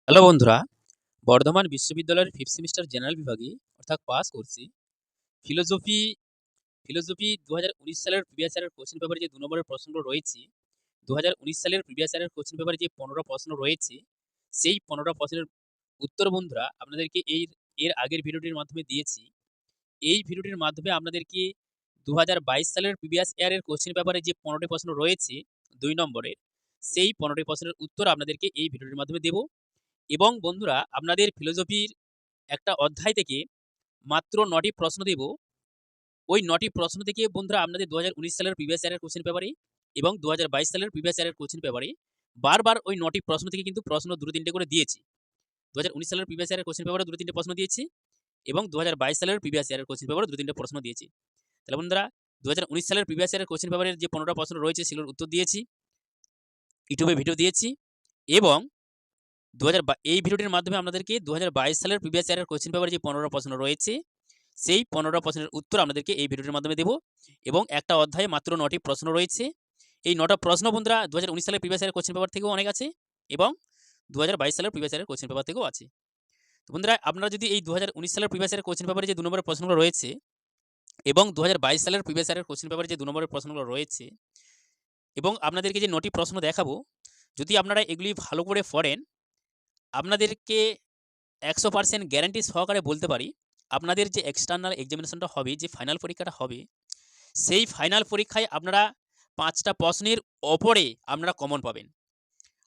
Hello বন্ধুরা, বর্ধমান বিশ্ববিদ্যালয়ের fifth semester general বিভাগে অর্থাৎ পাস করছি। ফিলোজফি ফিলোজফি ২০১৯ সালের প্রিভিয়াস ইয়ারের কোশ্চেন পেপারে যে ২ নম্বরের প্রশ্নগুলো রয়েছে, ২০১৯ সালের প্রিভিয়াস ইয়ারের কোশ্চেন পেপারে যে ১৫টা প্রশ্ন রয়েছে, সেই ১৫টা প্রশ্নের উত্তর বন্ধুরা আপনাদেরকে এর আগের ভিডিওটির মাধ্যমে দিয়েছি। এই ভিডিওটির মাধ্যমে আপনাদেরকে ২০২২ সালের প্রিভিয়াস ইয়ারের কোশ্চেন পেপারে যে ১৫টি প্রশ্ন রয়েছে ২ নম্বরের, সেই ১৫টি প্রশ্নের উত্তর আপনাদেরকে এই ভিডিওটির মাধ্যমে দেব। এবং বন্ধুরা আপনাদের ফিলোজফির একটা অধ্যায় থেকে মাত্র ৯টি প্রশ্ন দেব। ওই ৯টি প্রশ্ন থেকে বন্ধুরা আপনাদের ২০১৯ সালের প্রিভিয়াস ইয়ারের কোশ্চেন পেপারে এবং ২০২২ সালের প্রিভিয়াস ইয়ারের কোশ্চেন পেপারে বারবার ওই ৯টি প্রশ্ন থেকে কিন্তু প্রশ্ন ২-৩টে করে দিয়েছি। ২০১৯ সালের প্রিভিয়াস ইয়ারের কোশ্চেন পেপারে ২-৩টে প্রশ্ন দিয়েছি এবং ২০২২ সালের প্রিভিয়াস ইয়ারের কোশ্চেন পেপারে ২-৩টে প্রশ্ন দিয়েছি। তাহলে বন্ধুরা ২০১৯ সালের প্রিভিয়াস ইয়ারের কোশ্চেন পেপারের যে ১৫টা প্রশ্ন রয়েছে সেগুলোর উত্তর দিয়েছি, ইউটিউবে ভিডিও দিয়েছি। এবং এই ভিডিওটির মাধ্যমে আপনাদেরকে ২০২২ সালের প্রিভিয়াস ইয়ারের কোশ্চেন পেপারে যে ১৫টা প্রশ্ন রয়েছে, সেই ১৫টা প্রশ্নের উত্তর আপনাদেরকে এই ভিডিওটির মাধ্যমে দেব। এবং একটা অধ্যায়ে মাত্র ৯টি প্রশ্ন রয়েছে। এই ৯টা প্রশ্ন বন্ধুরা ২০১৯ সালের প্রিভিয়াস ইয়ারের কোশ্চেন পেপার থেকেও অনেক আছে এবং ২০২২ সালের প্রিভিয়াস ইয়ারের কোশ্চেন পেপার থেকেও আছে। তো বন্ধুরা আপনারা যদি এই ২০১৯ সালের প্রিভিয়াস ইয়ারের কোশ্চেন পেপারে যে ২ নম্বরের প্রশ্নগুলো রয়েছে এবং ২০২২ সালের প্রিভিয়াস ইয়ারের কোশ্চেন পেপারে যে ২ নম্বরের প্রশ্নগুলো রয়েছে এবং আপনাদেরকে যে ৯টি প্রশ্ন দেখাবো, যদি আপনারা এগুলি ভালো করে পড়েন, আপনাদেরকে ১০০% গ্যারান্টি সহকারে বলতে পারি, আপনাদের যে এক্সটার্নাল এক্সামিনেশনটা হবে, যে ফাইনাল পরীক্ষাটা হবে, সেই ফাইনাল পরীক্ষায় আপনারা ৫টা প্রশ্নের ওপরে আপনারা কমন পাবেন।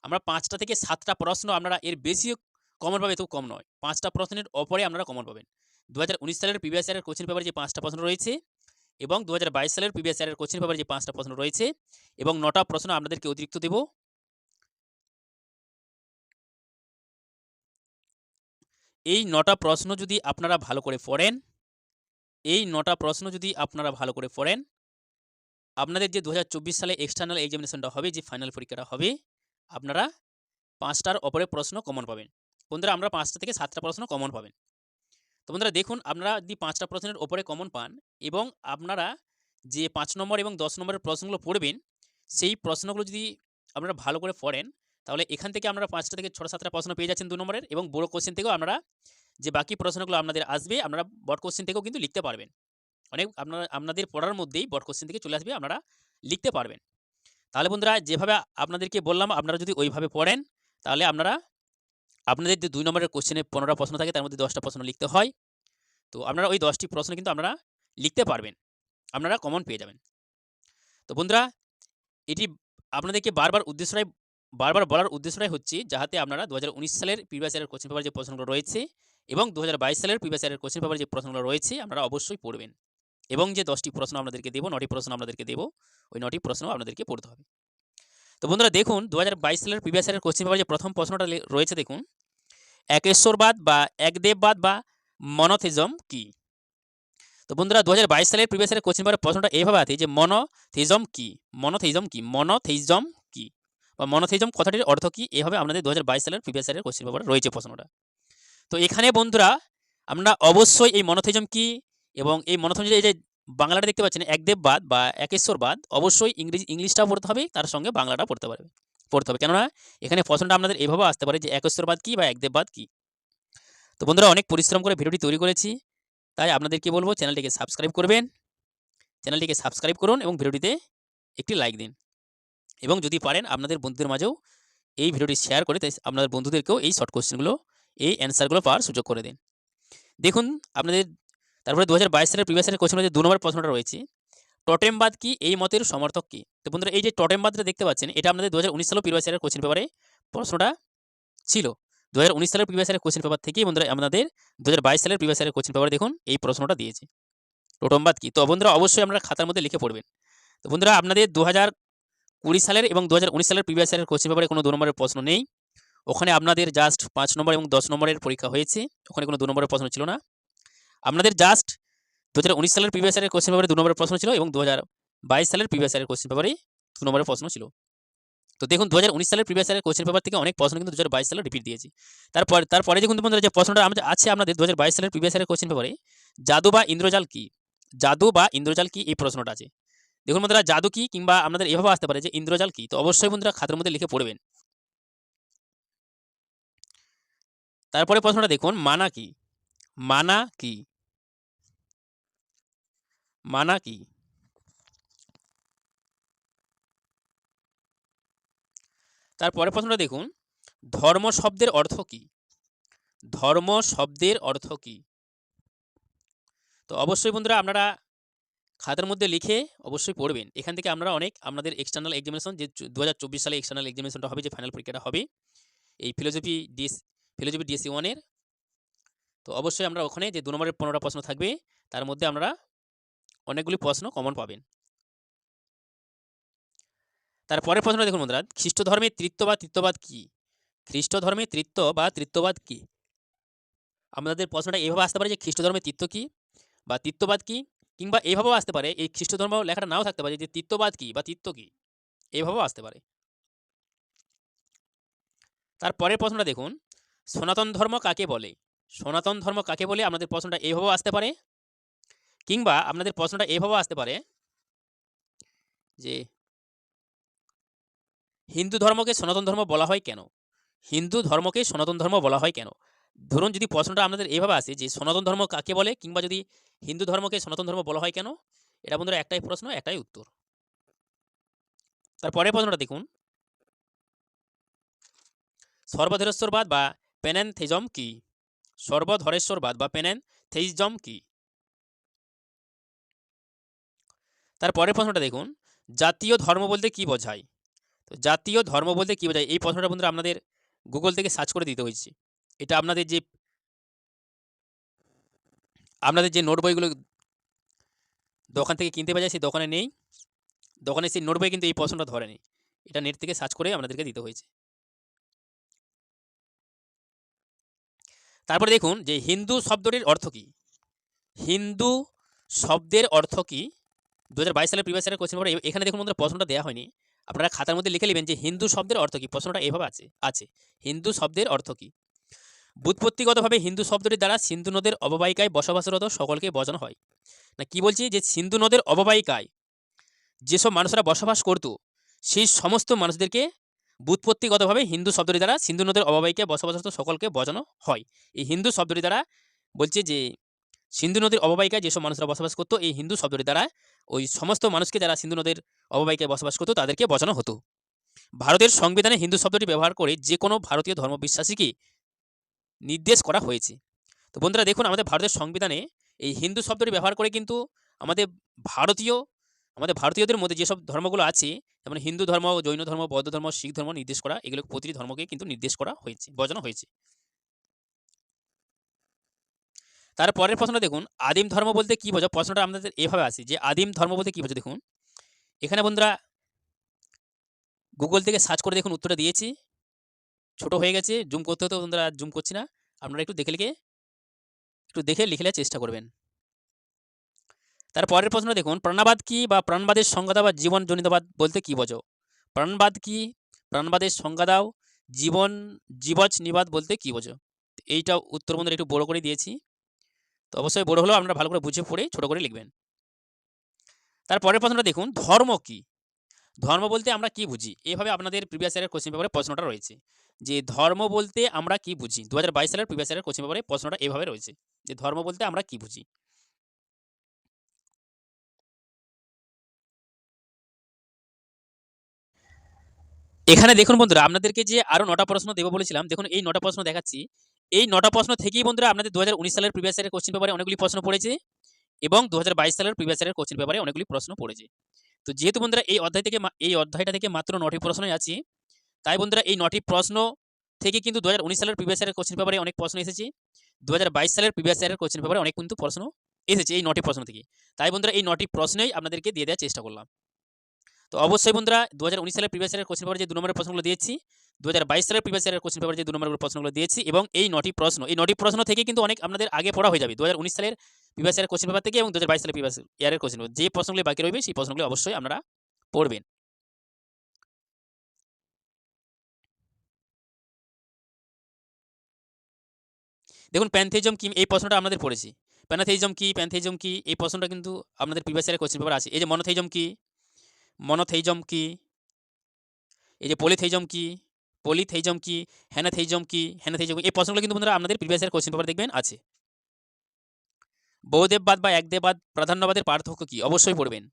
আমরা ৫টা থেকে ৭টা প্রশ্ন আপনারা এর বেশিও কমন পাবে, এতেও কম নয়। ৫টা প্রশ্নের ওপরে আপনারা কমন পাবেন। ২০১৯ সালের প্রিভিয়াস ইয়ারের কোশ্চেন পেপারে যে ৫টা প্রশ্ন রয়েছে এবং ২০২২ সালের প্রিভিয়াস ইয়ারের কোশ্চেন পেপারে যে ৫টা প্রশ্ন রয়েছে এবং ৯টা প্রশ্ন আপনাদেরকে অতিরিক্ত দেব। এই ৯টা প্রশ্ন যদি আপনারা ভালো করে পড়েন, আপনাদের যে ২০২৪ সালে এক্সটার্নাল এক্সামিনেশনটা হবে, যে ফাইনাল পরীক্ষাটা হবে, আপনারা ৫টার ওপরে প্রশ্ন কমন পাবেন। বন্ধুরা আমরা ৫টা থেকে ৭টা প্রশ্ন কমন পাবেন। তো বন্ধুরা দেখুন, আপনারা যদি ৫টা প্রশ্নের ওপরে কমন পান এবং আপনারা যে ৫ নম্বর এবং ১০ নম্বরের প্রশ্নগুলো পড়বেন, সেই প্রশ্নগুলো যদি আপনারা ভালো করে পড়েন, তাহলে এখান থেকে আপনারা ৫টা থেকে ৬-৭টা প্রশ্ন পেয়ে যাচ্ছেন ২ নম্বরের। এবং বড় কোশ্চেন থেকেও আপনারা যে বাকি প্রশ্নগুলো আপনাদের আসবে, আপনারা বড় কোশ্চেন থেকেও কিন্তু লিখতে পারবেন। অনেক আপনাদের পড়ার মধ্যেই বড় কোশ্চেন থেকে চলে আসবে, আপনারা লিখতে পারবেন। তাহলে বন্ধুরা যেভাবে আপনাদেরকে বললাম, আপনারা যদি ওইভাবে পড়েন, তাহলে আপনাদের যে ২ নম্বরের কোশ্চেনে ১৫টা প্রশ্ন থাকে, তার মধ্যে 10টা প্রশ্ন লিখতে হয়। তো আপনারা ওই 10টি প্রশ্ন কিন্তু আপনারা লিখতে পারবেন, আপনারা কমন পেয়ে যাবেন। তো বন্ধুরা এটি আপনাদেরকে বারবার বলার উদ্দেশ্যটাই হচ্ছে, যাতে আপনারা ২০১৯ সালের প্রিভিয়াস ইয়ারের কোশ্চেন পেপারে যে প্রশ্নগুলো রয়েছে এবং ২০২২ সালের প্রিভিয়াস ইয়ারের কোশ্চেন পেপারে যে প্রশ্নগুলো রয়েছে, আপনারা অবশ্যই পড়বেন। এবং যে 10টি প্রশ্ন আপনাদেরকে দেব, 9টি প্রশ্ন আপনাদেরকে দেব, ওই 9টি প্রশ্ন আপনাদেরকে পড়তে হবে। তো বন্ধুরা দেখুন, ২০২২ সালের প্রিভিয়াস ইয়ারের কোশ্চেন পেপারে যে প্রথম প্রশ্নটা রয়েছে, দেখুন, একেশ্বরবাদ বা একদেববাদ বা মনোথিজম কি? তো বন্ধুরা ২০২২ সালের প্রিভিয়াস ইয়ারের কোশ্চেন পেপারের প্রশ্নটা এইভাবে আছে যে মনোথিজম কি? বা মনোথিজম কথাটির অর্থ কি? এভাবে আপনাদের ২০২২ সালের প্রিভিয়াস ইয়ারের কোশ্চেন পেপারে রয়েছে প্রশ্নটা। তো এখানে বন্ধুরা আমরা অবশ্যই এই মনোথিজম কি এবং এই মনোথিজম যে বাংলাটা দেখতে পাচ্ছেন একদেববাদ বা একেশ্বরবাদ, অবশ্যই ইংলিশটাও পড়তে হবে, তার সঙ্গে বাংলাটাও পড়তে হবে। কেননা এখানে প্রশ্নটা আপনাদের এভাবে আসতে পারে যে একেশ্বরবাদ কি বা একদেববাদ কি? তো বন্ধুরা অনেক পরিশ্রম করে ভিডিওটি তৈরি করেছি, তাই আপনাদেরকে বলবো চ্যানেলটিকে সাবস্ক্রাইব করবেন। চ্যানেলটিকে সাবস্ক্রাইব করুন এবং ভিডিওটিতে একটি লাইক দিন। এবং যদি পারেন আপনাদের বন্ধুদের মাঝেও এই ভিডিওটি শেয়ার করে আপনাদের বন্ধুদেরকেও এই শর্ট কোশ্চেনগুলো, এই অ্যান্সারগুলো পাওয়ার সুযোগ করে দিন। দেখুন আপনাদের তারপরে ২০২২ সালের প্রিভিয়াস ইয়ারের কোশ্চেনের যে ২ নম্বর প্রশ্নটা রয়েছে, টোটেমবাদ কি, এই মতের সমর্থক কি? তো বন্ধুরা এই যে টোটেমবাদটা দেখতে পাচ্ছেন, এটা আপনাদের ২০১৯ সালের প্রিভিয়াস ইয়ারের কোশ্চেন পেপারে প্রশ্নটা ছিল। ২০১৯ সালের প্রিভিয়াস ইয়ারের কোশ্চেন পেপার থেকেই বন্ধুরা আপনাদের ২০২২ সালের প্রিভিয়াস ইয়ারের কোশ্চেন পেপারে দেখুন এই প্রশ্নটা দিয়েছে, টোটেমবাদ কি? তো বন্ধুরা অবশ্যই আপনারা খাতার মধ্যে লিখে পড়বেন। তো বন্ধুরা আপনাদের ২০২০ সালের এবং ২০১৯ সালের প্রিভিয়াস ইয়ারের কোশ্চেন পেপারে কোনো ২ নম্বরের প্রশ্ন নেই। ওখানে আপনাদের জাস্ট ৫ নম্বর এবং ১০ নম্বরের পরীক্ষা হয়েছে, ওখানে কোনো ২ নম্বরের প্রশ্ন ছিল না। আপনাদের জাস্ট ২০১৯ সালের প্রিভিয়াস ইয়ারের কোশ্চেন পেপারে ২ নম্বরের প্রশ্ন ছিল এবং ২০২২ সালের প্রিভিয়াস ইয়ারের কোশ্চেন পেপারে ২ নম্বরের প্রশ্ন ছিল। তো দেখুন ২০১৯ সালের প্রিভিয়াস ইয়ারের কোশ্চেন পেপার থেকে অনেক প্রশ্ন কিন্তু ২০২২ সালে রিপিট দিয়েছি। তারপরে দেখুন বন্ধুরা যে প্রশ্নটা আছে আপনাদের ২০২২ সালের প্রিভিয়াস ইয়ারের কোশ্চেন পেপারে, জাদু বা ইন্দ্রজাল কি? এই প্রশ্নটা আছে। দেখুন বন্ধুরা জাদু কি, কিংবা আপনাদের এভাবে আসতে পারে যে ইন্দ্রজাল কি? তো অবশ্যই বন্ধুরা খাতার মধ্যে লিখে পড়বেন। তারপরে প্রশ্নটা দেখুন, মানা কি? মানা কি? মানা কি? তারপরের প্রশ্নটা দেখুন, ধর্ম শব্দের অর্থ কি? ধর্ম শব্দের অর্থ কি? তো অবশ্যই বন্ধুরা আপনারা খাতার মধ্যে লিখে অবশ্যই পড়বেন। এখান থেকে আপনারা অনেক আপনাদের এক্সটার্নাল এক্সামিনেশন যে 2024 সালে এক্সটার্নাল এক্সামিনেশনটা হবে, যে ফাইনাল পরীক্ষাটা হবে এই ফিলোজফি ডিএসসি 1 এর। তো অবশ্যই আমরা ওখানে যে 2 নম্বরের 15টা প্রশ্ন থাকবে তার মধ্যে আপনারা অনেকগুলি প্রশ্ন কমন পাবেন। তারপরের প্রশ্নটা দেখুন বন্ধুরা, খ্রিস্ট ধর্মের তৃত্ব বা তৃত্ববাদ কি? খ্রিস্ট ধর্মের তৃত্ব বা তৃত্ববাদ কি? আমাদের প্রশ্নটা এভাবে আসতে পারে যে খ্রিস্ট ধর্মের তৃত্ব কি বা তৃত্ববাদ কি, কিংবা এভাবেও আসতে পারে, এই খ্রিস্ট ধর্ম লেখাটা নাও থাকতে পারে, যে তৃত্ববাদ কি বা তৃত্ব কি, এভাবেও আসতে পারে। তারপরের প্রশ্নটা দেখুন, সনাতন ধর্ম কাকে বলে? সনাতন ধর্ম কাকে বলে? আমাদের প্রশ্নটা এইভাবেও আসতে পারে, কিংবা আপনাদের প্রশ্নটা এভাবেও আসতে পারে যে হিন্দু ধর্মকে সনাতন ধর্ম বলা হয় কেন? হিন্দু ধর্মকে সনাতন ধর্ম বলা হয় কেন? ধরুন যদি প্রশ্নটা আপনাদের এভাবে আসে যে সনাতন ধর্ম কাকে বলে, কিংবা যদি হিন্দু ধর্মকে সনাতন ধর্ম বলা হয় কেন, এটা বন্ধুরা একটাই প্রশ্ন, একটাই উত্তর। তারপরের প্রশ্নটা দেখুন, সর্বধরেশ্বরবাদ বা প্যানেনথেইজম কি? সর্বধরেশ্বরবাদ বা প্যানেনথেইজম কি? তারপরের প্রশ্নটা দেখুন, জাতীয় ধর্ম বলতে কি বোঝায়? তো জাতীয় ধর্ম বলতে কি বোঝায়, এই প্রশ্নটা বন্ধুরা আপনাদের গুগল থেকে সার্চ করে দিতে হয়েছে। এটা আপনাদের যে নোট বইগুলো দোকান থেকে কিনতে পাওয়া যায় সেই দোকানে নেই, দোকানে সেই নোট বই কিন্তু এই প্রশ্নটা ধরেনি, এটা নেট থেকে সার্চ করে আপনাদেরকে দিতে হয়েছে। তারপরে দেখুন যে হিন্দু শব্দটির অর্থ কি? হিন্দু শব্দের অর্থ কি? 2022 সালের প্রিভিয়াস ইয়ারের কোশ্চেন পেপারে এখানে দেখুন বন্ধুরা প্রশ্নটা দেওয়া হয়নি, আপনারা খাতার মধ্যে লিখে নেবেন যে হিন্দু শব্দের অর্থ কি। প্রশ্নটা এভাবে আছে হিন্দু শব্দের অর্থ কি? ব্যুৎপত্তিগতভাবে হিন্দু শব্দটির দ্বারা সিন্ধু নদের অববাহিকায় বসবাসরত সকলকে বোঝানো হয়। না কি বলছি, যে সিন্ধু নদের অববাহিকায় যেসব মানুষরা বসবাস করত সেই সমস্ত মানুষদেরকে ব্যুৎপত্তিগতভাবে হিন্দু শব্দটি দ্বারা সিন্ধু নদের অববাহিকায় বসবাসরত সকলকে বোঝানো হয়। এই হিন্দু শব্দটি দ্বারা বলছে যে সিন্ধু নদীর অববাহিকায় যেসব মানুষরা বসবাস করতো, এই হিন্দু শব্দটি দ্বারা ওই সমস্ত মানুষকে যারা সিন্ধু নদীর অববাহিকায় বসবাস করতো তাদেরকে বোঝানো হতো। ভারতের সংবিধানে হিন্দু শব্দটি ব্যবহার করে যে কোনো ভারতীয় ধর্মবিশ্বাসীকে নির্দেশ করা হয়েছে। তো বন্ধুরা দেখুন আমাদের ভারতের সংবিধানে এই হিন্দু শব্দটি ব্যবহার করে কিন্তু আমাদের ভারতীয় আমাদের ভারতীয়দের মধ্যে যেসব ধর্মগুলো আছে, যেমন হিন্দু ধর্ম, জৈন ধর্ম, বৌদ্ধ ধর্ম, শিখ ধর্ম নির্দেশ করা, এগুলো প্রতিটি ধর্মকে কিন্তু নির্দেশ করা হয়েছে, বোঝানো হয়েছে। তারপরের প্রশ্নটা দেখুন, আদিম ধর্ম বলতে কি বোঝো? প্রশ্নটা আমাদের এভাবে আসে যে আদিম ধর্ম বলতে কি বোঝো। দেখুন এখানে বন্ধুরা গুগল থেকে সার্চ করে দেখুন উত্তরটা দিয়েছি, ছোট হয়ে গেছে, জুম করতে হতো বন্ধুরা, জুম করছি না, আপনারা একটু দেখে লিখলে চেষ্টা করবেন। তারপরের প্রশ্ন দেখুন, প্রাণবাদ কি বা প্রাণবাদের সংজ্ঞা দাও বা জীবনজনিতবাদ বলতে কি বোঝো? প্রাণবাদ কি, প্রাণবাদের সংজ্ঞা দাও, জীবজনিবাদ বলতে কি বোঝো? এইটা উত্তর বন্ধুরা একটু বড় করে দিয়েছি, তো অবশ্যই বড় হলেও আপনারা ভালো করে বুঝে পড়ে ছোট করে লিখবেন। তারপরের প্রশ্নটা দেখুন, ধর্ম কি? ধর্ম বলতে আমরা কি বুঝি? এভাবে আপনাদের প্রিভিয়াস ইয়ারের কোশ্চেন পেপারে প্রশ্নটা রয়েছে যে ধর্ম বলতে আমরা কি বুঝি। 2022 সালের প্রিভিয়াস ইয়ারের কোশ্চেন পেপারে প্রশ্নটা এভাবে রয়েছে যে ধর্ম বলতে আমরা কি বুঝি। এখানে দেখুন বন্ধুরা আপনাদেরকে যে আরো 9টা প্রশ্ন দেবো বলেছিলাম, দেখুন এই 9টা প্রশ্ন দেখাচ্ছি। এই 9টা প্রশ্ন থেকেই বন্ধুরা আপনাদের 2019 সালের প্রিভিয়াস ইয়ারের কোশ্চেন পেপারে অনেকগুলি প্রশ্ন পড়েছে এবং 2022 সালের প্রিভিয়াস ইয়ারের কোশ্চেন পেপারে অনেকগুলি প্রশ্ন পড়েছে। তো যেহেতু বন্ধুরা এই অধ্যায়টা থেকে মাত্র 9টি প্রশ্নই আছে, তাই বন্ধুরা এই 9টি প্রশ্ন থেকে কিন্তু 2019 সালের প্রিভিয়াস ইয়ারের কোশ্চেন পেপারে অনেক প্রশ্ন এসেছে, 2022 সালের প্রিভিয়াস ইয়ারের কোশ্চেন পেপারে অনেক কিন্তু প্রশ্ন এসেছে এই 9টি প্রশ্ন থেকে। তাই বন্ধুরা এই 9টি প্রশ্নই আপনাদেরকে দিয়ে দেওয়ার চেষ্টা করলাম। তো অবশ্যই বন্ধুরা 2019 সালের প্রিভিয়াস ইয়ারের কোশ্চেন পেপারে যে 2 নম্বরের প্রশ্নগুলো দিয়েছি, 2022 সালের প্রিভিয়াস ইয়ারের কোশ্চেন পেপারে যে 2 নম্বরের প্রশ্নগুলো দিয়েছি, এবং এই 9টি প্রশ্ন থেকে কিন্তু অনেক আপনাদের আগে পড়া হয়ে যাবে 2019 সালের প্রিভিয়াস ইয়ারের কোশ্চেন পেপার থেকে এবং 2022 সালের প্রিভিয়াস ইয়ারের কোশ্চেন পেপার। যে প্রশ্নগুলো বাকি রইবে সেই প্রশ্নগুলো অবশ্যই আপনারা পড়বেন। দেখুন প্যানথেইজম কি, এই প্রশ্নটা আপনাদের পড়েছি। প্যানথেইজম কি এই প্রশ্নটা কিন্তু আপনাদের প্রিভিয়াস ইয়ারের কোশ্চেন পেপার আছে। এই যে মনোথেইজম কি, এই যে পলিথেইজম কি, পলিথেইজম কি, হ্যানাথেইজম কি, হ্যানাথেইজম কি? এই প্রশ্নগুলো কিন্তু বন্ধুরা আপনাদের প্রিভিয়াস ইয়ার কোশ্চেন পেপার দেখবেন আছে। বহুদেববাদ বা একদেববাদ প্রাধান্যবাদের পার্থক্য কি? অবশ্যই পড়বেন।